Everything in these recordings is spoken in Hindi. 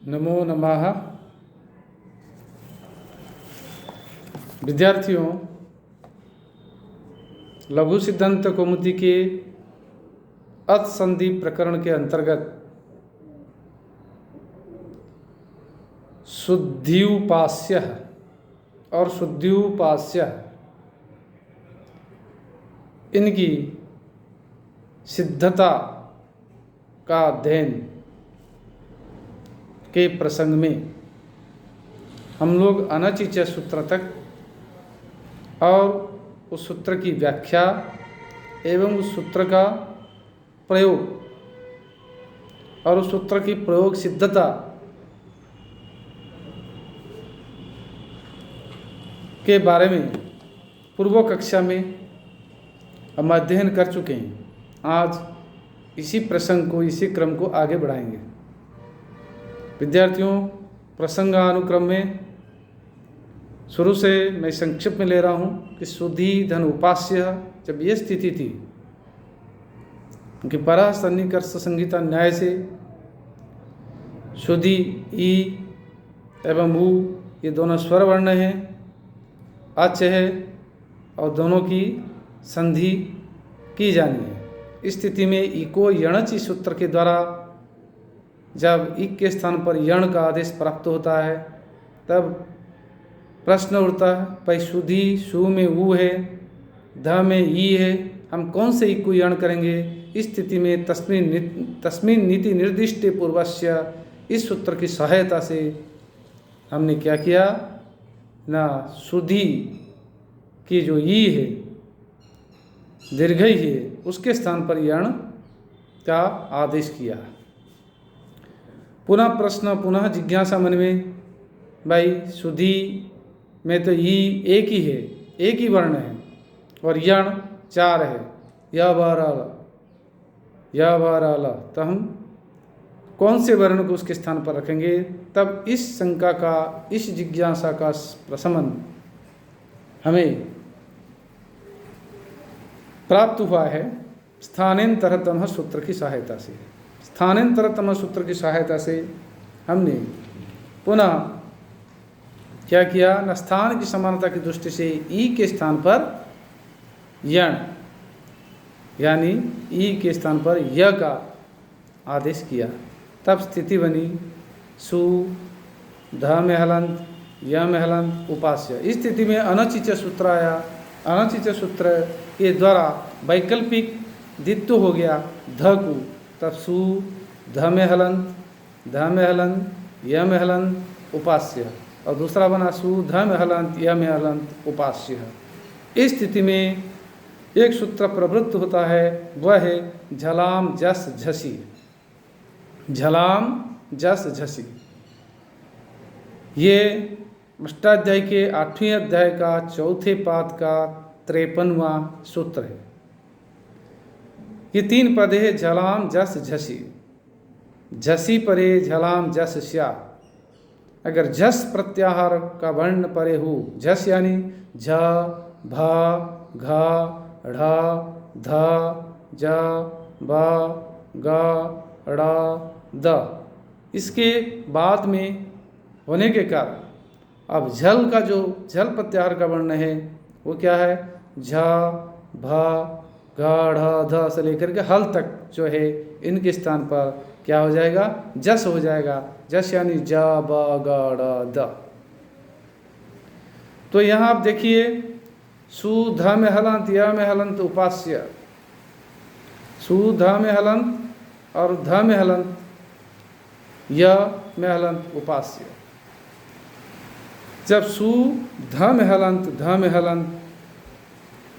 नमो नमः। विद्यार्थियों, लघु सिद्धांत कौमुदी के अथ संधि प्रकरण के अंतर्गत शुद्ध्युपास्य और शुद्ध्युपास्य इनकी सिद्धता का अध्ययन के प्रसंग में हम लोग अनचिच सूत्र तक और उस सूत्र की व्याख्या एवं उस सूत्र का प्रयोग और उस सूत्र की प्रयोग सिद्धता के बारे में पूर्व कक्षा में हम अध्ययन कर चुके हैं। आज इसी प्रसंग को, इसी क्रम को आगे बढ़ाएंगे। विद्यार्थियों, प्रसंगानुक्रम में शुरू से मैं संक्षिप्त में ले रहा हूँ कि शुद्धि धन उपास्य जब ये स्थिति थी कि परः सन्निकर्ष संहिता न्याय से शुद्धि ई एवं ऊ ये दोनों स्वर वर्ण हैं, अच है और दोनों की संधि की जानी है। इस स्थिति में ई को यणचि सूत्र के द्वारा जब ई के स्थान पर यण का आदेश प्राप्त होता है तब प्रश्न उठता है, भाई शुद्धि शु में ऊ है, ध में ई है, हम कौन से ई को यण करेंगे। इस स्थिति में तस्मिन् नीति निर्दिष्ट पूर्वस्य इस सूत्र की सहायता से हमने क्या किया ना, शुद्धि की जो ई है दीर्घ ही है उसके स्थान पर यण का आदेश किया। पुनः प्रश्न, पुनः जिज्ञासा मन में, भाई शुद्धि में तो ई एक ही है, एक ही वर्ण है और यण चार है, या बाराल, तो हम कौन से वर्ण को उसके स्थान पर रखेंगे। तब इस शंका का, इस जिज्ञासा का प्रशमन हमें प्राप्त हुआ है स्थानांतरतम सूत्र की सहायता से। स्थानांतरतम सूत्र की सहायता से हमने पुनः क्या किया न, स्थान की समानता की दृष्टि से ई के स्थान पर यण यानी ई के स्थान पर य का आदेश किया। तब स्थिति बनी सु ध में हलंत, य में हलंत, उपास्य। इस स्थिति में अनचिच सूत्र आया। अनचिच सूत्र के द्वारा वैकल्पिक द्वित्व हो गया ध को, तब सु ध में हलंत, ध में हलंत, य में हलंत, उपास्य, और दूसरा बना सु ध में हलंत, य में हलंत, उपास्य। इस स्थिति में एक सूत्र प्रवृत्त होता है, वह है झलाम जस झसी। झलाम जस झसी ये अष्टाध्याय के 8वें अध्याय का चौथे पाद का 53वां सूत्र है। ये 3 पद है, झलाम जस झसी, झसी परे झलाम जस श्या। अगर झस प्रत्याहार का वर्ण परे हो, झस यानी झ भ घ ढ ध ज ब ग ड़ द, इसके बाद में होने के कारण अब झल का जो झल प्रत्याहार का वर्ण है वो क्या है, झ भ घ ढ ध से लेकर के हल तक जो है इनके स्थान पर क्या हो जाएगा, जस हो जाएगा। जस यानी ज ब ग ड़ द। तो यहाँ आप देखिए सु ध में हलंत, य में हलंत, उपास्य। सु ध में हलंत और ध में हलंत, य में हलंत, उपास्य। जब सु ध में हलंत, ध में हलंत,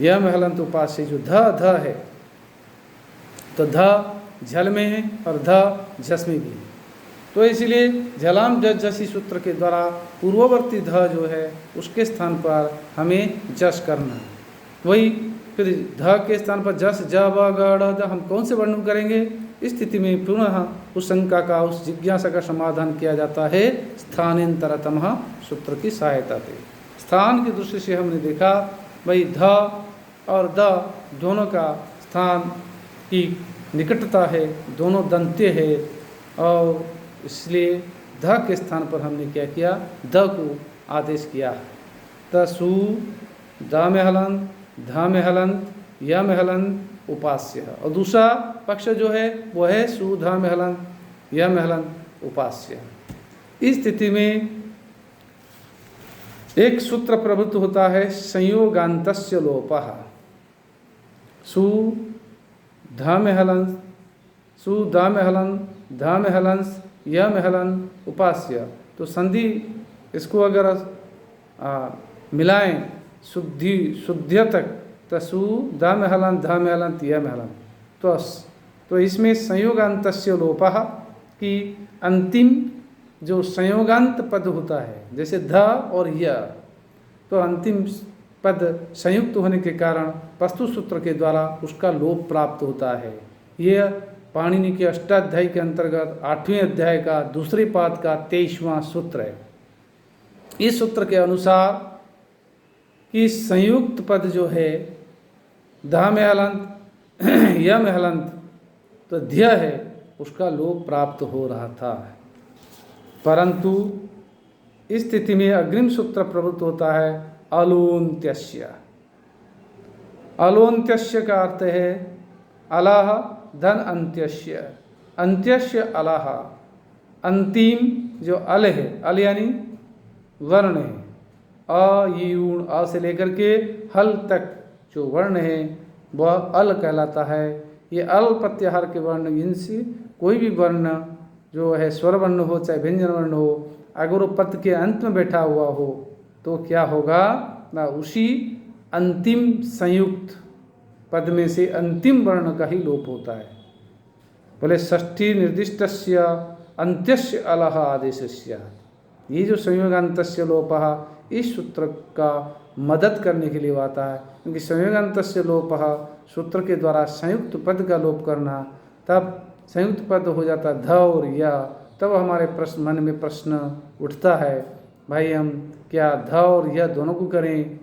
य में हलंत, उपास्य, जो ध है तो ध झल में है और ध झस में भी है। तो इसलिए झलाम जस झसी सूत्र के द्वारा पूर्ववर्ती ध जो है उसके स्थान पर हमें जस करना है। वही फिर ध के स्थान पर जस ज ब ग ड़ द हम कौन से वर्णन करेंगे। इस स्थिति में पुनः उस शंका का, उस जिज्ञासा का समाधान किया जाता है स्थानांतरतम सूत्र की सहायता से। स्थान की दृष्टि से हमने देखा भाई ध और द दोनों का स्थान की निकटता है, दोनों दंत्य है और इसलिए ध के स्थान पर हमने क्या किया, द को आदेश किया। त सु द में हलंत, ध में हलंत, य में हलंत उपास्य। और दूसरा पक्ष जो है वो है सु ध में हलंत, य में हलंत उपास्य। इस स्थिति में एक सूत्र प्रवृत्त होता है संयोगान्तस्य लोपः। सु ध में हलंत, सु द में हलंत, ध में हलंस, य में हलंत उपास्य। तो संधि इसको अगर मिलाएं शुद्ध तक, तो सु द में हलंत, ध में हलंत, य में हलंत। तो इसमें संयोगान्तस्य लोपः कि अंतिम जो संयोगांत पद होता है, जैसे ध और य, तो अंतिम पद संयुक्त होने के कारण वस्तु सूत्र के द्वारा उसका लोप प्राप्त होता है। यह पाणिनि के अष्टाध्यायी के अंतर्गत 8वें अध्याय का दूसरे पाद का 23वां सूत्र है। इस सूत्र के अनुसार कि संयुक्त पद जो है ध में हलंत, य में हलंत, तो ध्य है, उसका लोप प्राप्त हो रहा था। परंतु इस स्थिति में अग्रिम सूत्र प्रवृत्त होता है अलोन्त्यस्य। अलोन्त्यस्य का अर्थ है अलह धन अंत्यस्य, अंत्यस्य अलह। अंतिम जो अल है, अल यानी वर्ण है, अ यूण अ से लेकर के हल तक जो वर्ण है वह अल कहलाता है। ये अल प्रत्याहार के वर्ण, इनसे कोई भी वर्ण जो है स्वर वर्ण हो चाहे व्यंजन वर्ण हो, अगर वो पद के अंत में बैठा हुआ हो तो क्या होगा ना, उसी अंतिम संयुक्त पद में से अंतिम वर्ण का ही लोप होता है। बोले षष्ठी निर्दिष्टस्य अंत्यस्य अलह आदेशस्य। ये जो संयोगान्तस्य लोपः इस सूत्र का मदद करने के लिए आता है, क्योंकि संयोगान्तस्य लोपः सूत्र के द्वारा संयुक्त पद का लोप करना, तब संयुक्त पद हो जाता ध और य। तब हमारे मन में प्रश्न उठता है, भाई हम क्या ध और य दोनों को करें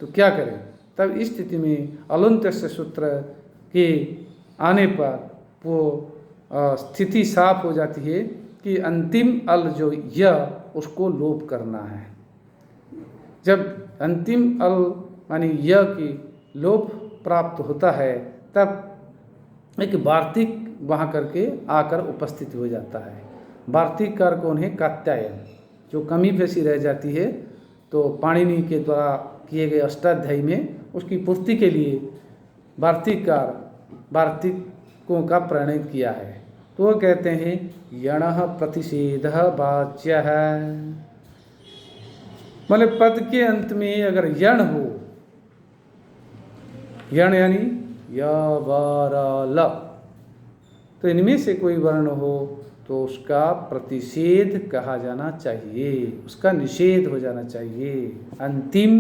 तो क्या करें। तब इस स्थिति में अलोन्त्यस्य सूत्र के आने पर वो स्थिति साफ हो जाती है कि अंतिम अल जो य उसको लोप करना है। जब अंतिम अल मानी य की लोप प्राप्त होता है, तब एक वार्तिक वहाँ करके आकर उपस्थित हो जाता है। वार्तिक कार कौन है? कात्यायन। जो कमी पेशी रह जाती है तो पाणिनि के द्वारा किए गए अष्टाध्यायी में उसकी पूर्ति के लिए वार्तिककार वार्तिकों का प्रणयन किया है। तो वो कहते हैं यणः प्रतिषेधः वाच्यः। मतलब पद के अंत में अगर यण हो, यण यानी य व र ल, तो इनमें से कोई वर्ण हो तो उसका प्रतिषेध कहा जाना चाहिए, उसका निषेध हो जाना चाहिए। अंतिम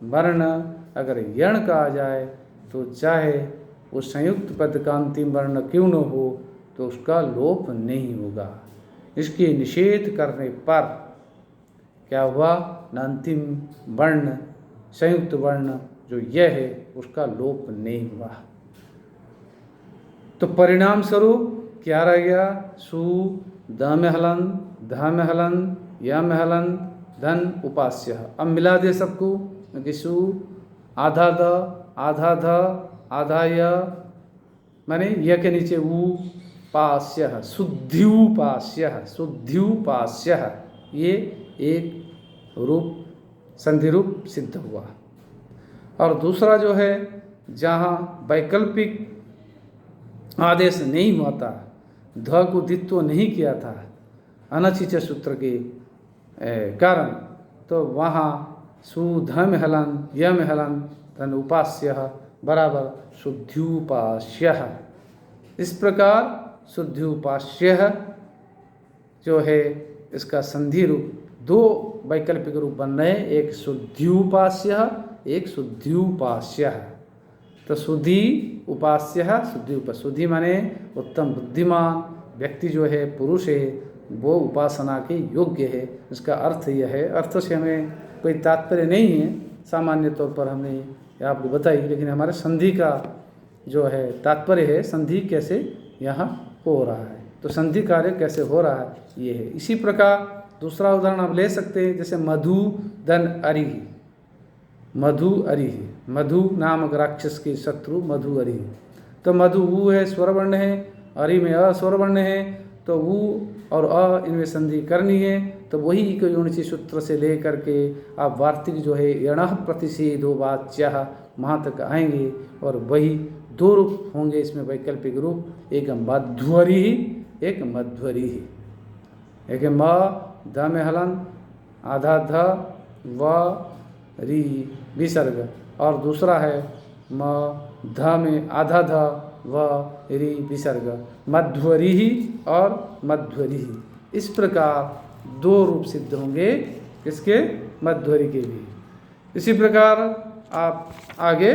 वर्ण अगर यण कहा जाए तो चाहे वो संयुक्त पद का अंतिम वर्ण क्यों न हो तो उसका लोप नहीं होगा। इसके निषेध करने पर क्या हुआ न, अंतिम वर्ण संयुक्त वर्ण जो यह है उसका लोप नहीं हुआ। तो परिणाम स्वरूप क्या रह गया? सु द में हलन, ध में हलन, य में हलन, धन उपास्य। अब मिला दे सबको कि सु आधा द, आधा ध, आधा य, माने य के नीचे उ, पास्य, शुद्ध्युपास्य, शुद्ध्युपास्य। ये एक रूप संधि रूप सिद्ध हुआ। और दूसरा जो है जहाँ वैकल्पिक आदेश नहीं हुआ था, ध को द्वित्व नहीं किया था अनचिच सूत्र के कारण, तो वहाँ सु ध में हलन, य में हलन, धन उपास्य बराबर शुद्ध्युपास्य। इस प्रकार शुद्ध्युपास्य जो है इसका संधि रूप दो वैकल्पिक रूप बन रहे, एक शुद्ध्युपास्य, एक शुद्ध्युपास्य। तो शुद्धि उपास्य, शुद्धि माने उत्तम बुद्धिमान व्यक्ति जो है, पुरुष है, वो उपासना के योग्य है। इसका अर्थ यह है, अर्थ से हमें कोई तात्पर्य नहीं है, सामान्य तौर पर हमने ये आपको बताई, लेकिन हमारे संधि का जो है तात्पर्य है, संधि कैसे यहाँ हो रहा है। तो संधि कार्य कैसे हो रहा है ये है। इसी प्रकार दूसरा उदाहरण आप ले सकते हैं, जैसे मधु धन अरिहि। मधु अरिहि, मधु नामक राक्षस के शत्रु मधु अरिहि। तो मधु ऊ है, स्वरवर्ण है, अरि में अस्वरवर्ण है, तो ऊ और अ इनमें संधि करनी है। तो वही इकयोनिचि सूत्र से लेकर के आप वार्तिक जो है यणः प्रतिषेधो वाच्यः वहाँ तक आएंगे, और वही दो रूप होंगे इसमें वैकल्पिक रूप, एक मध्वरी, एक मध्वरी। एक म ध में हलन आधा ध व री विसर्ग, और दूसरा है म ध में आधा ध व री विसर्ग, मध्वरी और मध्वरी। इस प्रकार दो रूप सिद्ध होंगे किसके, मध्वरी के भी। इसी प्रकार आप आगे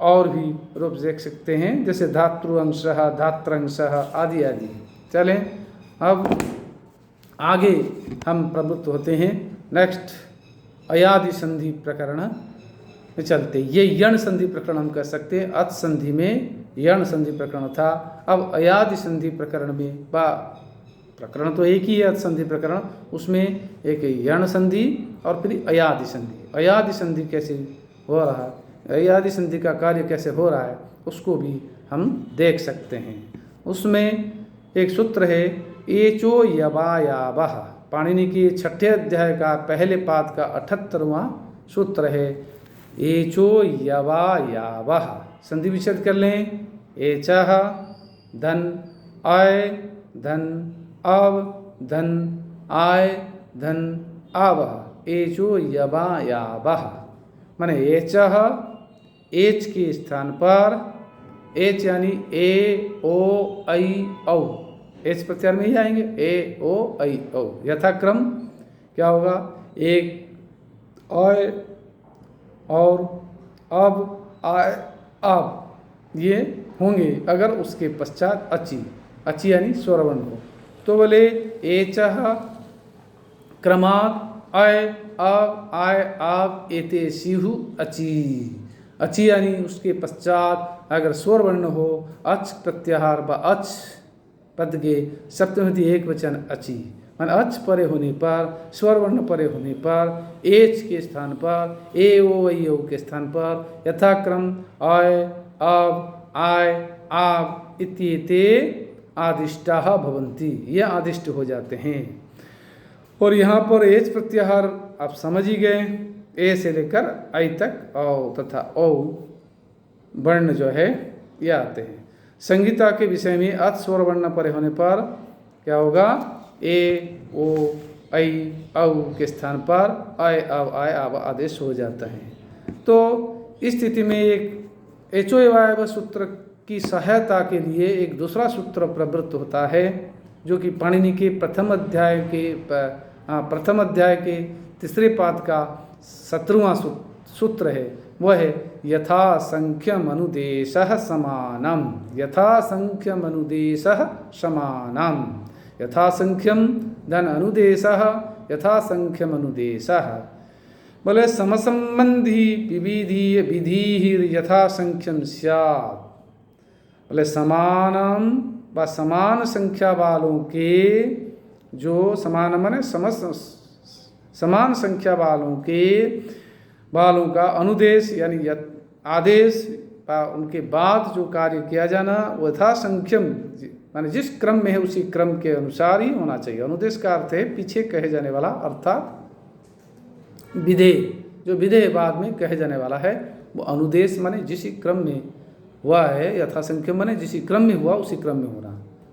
और भी रूप देख सकते हैं, जैसे धातृअंशः, धात्रंशः आदि आदि। चलें अब आगे हम प्रवृत्त होते हैं नेक्स्ट अयादि संधि प्रकरण में चलते। ये यण संधि प्रकरण हम कह सकते हैं, अच संधि में यण संधि प्रकरण था। अब अयादि संधि प्रकरण में प्रकरण तो एक ही है, अच संधि प्रकरण, उसमें एक यण संधि और फिर अयादि संधि। अयादि संधि कैसे हो रहा है, अयादि संधि का कार्य कैसे हो रहा है, उसको भी हम देख सकते हैं। उसमें एक सूत्र है एचो यवायावः, पाणिनि के छठे अध्याय का पहले पाद का 78वां सूत्र है एचो यवायावः। संधि विच्छेद कर लें, एचः धन आय धन अव धन आय धन आवः, एचो यवायावः। माने एचः, एच के स्थान पर एच यानी ए ओ ऐ औ, एच प्रत्यार में ही आएंगे, ए ओ ऐ औ। यथाक्रम क्या होगा, एक अय और अब आय अब ये होंगे अगर उसके पश्चात अची, अची यानी स्वरवर्ण हो। तो बोले एचः क्रमात् अय अब आय आप एते सिहु अची, अची यानी उसके पश्चात अगर स्वरवर्ण हो, अच प्रत्याहार व अच पद के सप्तमी एक वचन अची, मान अच परे होने पर, स्वरवर्ण परे होने पर, एच के स्थान पर, ए ओ ऐ ओ के स्थान पर यथाक्रम अय अब आय आप इत्येते आदिष्टाः भवन्ति, ये आदिष्ट हो जाते हैं। और यहाँ पर एच प्रत्याहार आप समझ ही गए, ए से लेकर आई तक औ तथा औ वर्ण जो है ये आते हैं। संगीता के विषय में अच स्वर वर्ण परे होने पर क्या होगा, ए ओ ऐ औ के स्थान पर अय अब आय अब आदेश हो जाता है। तो इस स्थिति में एक एचो एवायव सूत्र की सहायता के लिए एक दूसरा सूत्र प्रवृत्त होता है, जो कि पाणिनि के प्रथम अध्याय के तीसरे पाद का 17वां सूत्र है। वह है यथा संख्यम अनुदेशः समानम, यथा संख्यम अनुदेशः समानम, यथा संख्यम धन अनुदेशः यथा संख्यम अनुदेशः। बोले समसंबंधी विविधीय विधि यथा संख्यम स्यात्। बोले समानम व समान संख्या वालों के, जो समान माने समान संख्या वालों का अनुदेश यानी आदेश उनके बाद जो कार्य किया जाना वो यथा संख्यम माने जिस क्रम में है उसी क्रम के अनुसार ही होना चाहिए। अनुदेश का अर्थ है पीछे कहे जाने वाला, अर्थात विधेय, जो विधेय बाद में कहे जाने वाला है वो अनुदेश माने जिस क्रम में हुआ है, यथा संख्यम माने जिस क्रम में हुआ उसी क्रम में होना।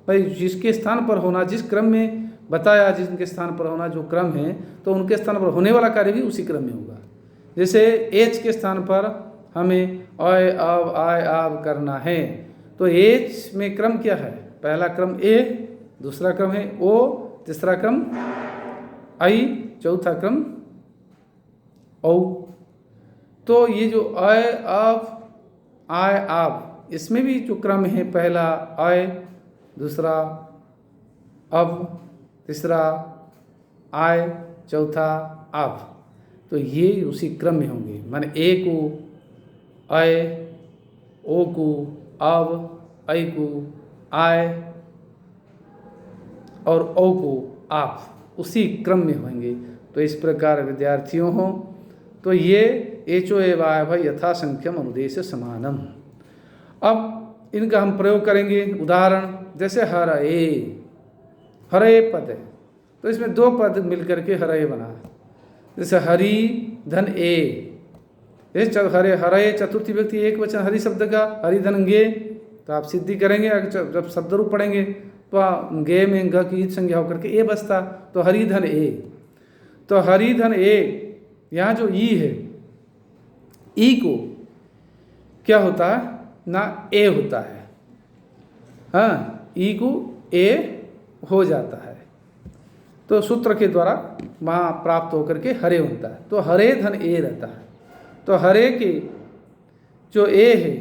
भाई जिसके स्थान पर होना, जिस क्रम में बताया जिनके स्थान पर होना जो क्रम है, तो उनके स्थान पर होने वाला कार्य भी उसी क्रम में होगा। जैसे एच के स्थान पर हमें अय अब आय आब करना है, तो एच में क्रम क्या है, पहला क्रम ए, दूसरा क्रम है ओ, तीसरा क्रम आई, चौथा क्रम औ। तो ये जो अय अब आय आब, इसमें भी जो क्रम है पहला अय, दूसरा अब, तीसरा आय, चौथा आब, तो ये उसी क्रम में होंगे। माने ए को अय, ओ को अब, ऐ को आय, और औ को आप, उसी क्रम में होंगे। तो इस प्रकार विद्यार्थियों हो, तो ये एचो एवाय भाई यथासंख्यम अनुदेश समानम। अब इनका हम प्रयोग करेंगे। उदाहरण जैसे हरए, हरए पद है, तो इसमें दो पद मिलकर के हरए बना। जैसे हरि धन ए, हरे हरए चतुर्थी व्यक्ति एक वचन हरि शब्द का, हरि धन गे, तो आप सिद्धि करेंगे जब शब्द रूप पढ़ेंगे तो गे में ग की संज्ञा होकर के ए बसता, तो हरि धन ए। तो हरि धन ए, यहाँ जो ई है, ई को क्या होता है ना, ए होता है। हाँ, ई को ए हो जाता है, तो सूत्र के द्वारा वहाँ प्राप्त होकर के हरे होता है, तो हरे धन ए रहता है। तो हरे के जो ए है,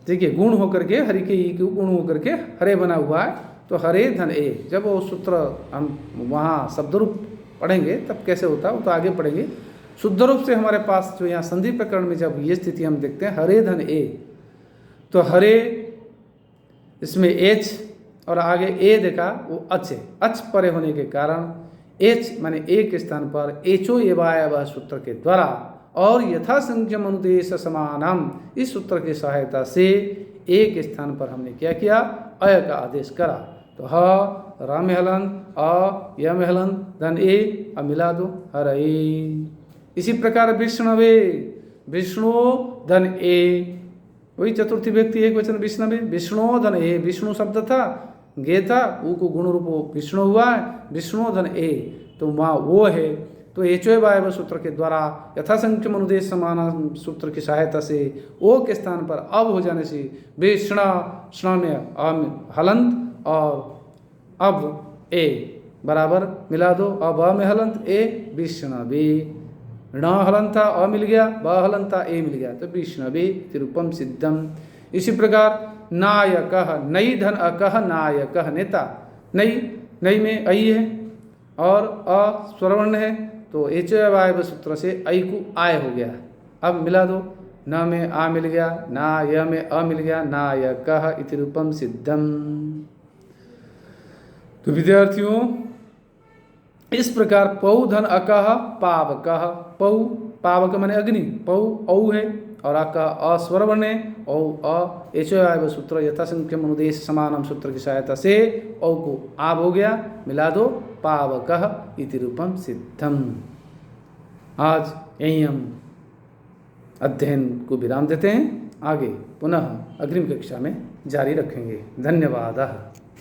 देखिए गुण होकर के, हरि के ई के गुण होकर के हरे बना हुआ है, तो हरे धन ए। जब वो सूत्र हम वहाँ शब्द रूप पढ़ेंगे तब कैसे होता है वो तो आगे पढ़ेंगे। शुद्ध रूप से हमारे पास जो यहाँ संधि प्रकरण में जब ये स्थिति हम देखते हैं हरे धन ए, तो हरे इसमें एच और आगे ए देखा वो अच है, अच परे होने के कारण एच माने ए के स्थान पर एचो एवाय सूत्र के द्वारा और यथासंख्यम अनुदेश समानम, इस सूत्र की सहायता से ए के स्थान पर हमने क्या किया, अय का आदेश करा। तो ह राम हलंत, अ यम हलंत, धन ए, अब मिला दो हरए। इसी प्रकार विष्णवे, विष्णु धन ए, वही चतुर्थी व्यक्ति एक वचन विष्णवे, विष्णु धन ए, विष्णु शब्द था, गे था, ऊ को गुण रूप विष्णु हुआ है, विष्णु धन ए, तो वहाँ वो है। तो एचो वायव सूत्र के द्वारा यथासंख्यम अनुदेश समान सूत्र की सहायता से ओ के स्थान पर अब हो जाने से विष्णा, स्ना में हलंत और अब ए बराबर मिला दो, अब अ में हलंत ए, विष्णवे। न हलंता अ मिल गया, ब हलंता ए मिल गया, तो विष्णवे तिरुपम सिद्धम। इसी प्रकार नायक, नई धन अकह नायक, नेता, नई, नई में ऐ है और अ स्वरवर्ण है, तो एच वायव सूत्र से ऐ को आय हो गया। अब मिला दो, न में आ मिल गया, ना य में अ मिल गया, नायक इति रूपम सिद्धम। तो विद्यार्थियों इस प्रकार पौ धन अकह पावक, पौ पावक माने अग्नि, पौ औ है और अकह अस्वरवर्ण है, औ अ एचो वायव सूत्र यथासंख्यम अनुदेश समानम सूत्र की सहायता से औ को आब हो गया, मिला दो पावक इति रूपम सिद्धम। आज यहीं हम अध्ययन को विराम देते हैं, आगे पुनः अग्रिम कक्षा में जारी रखेंगे। धन्यवाद।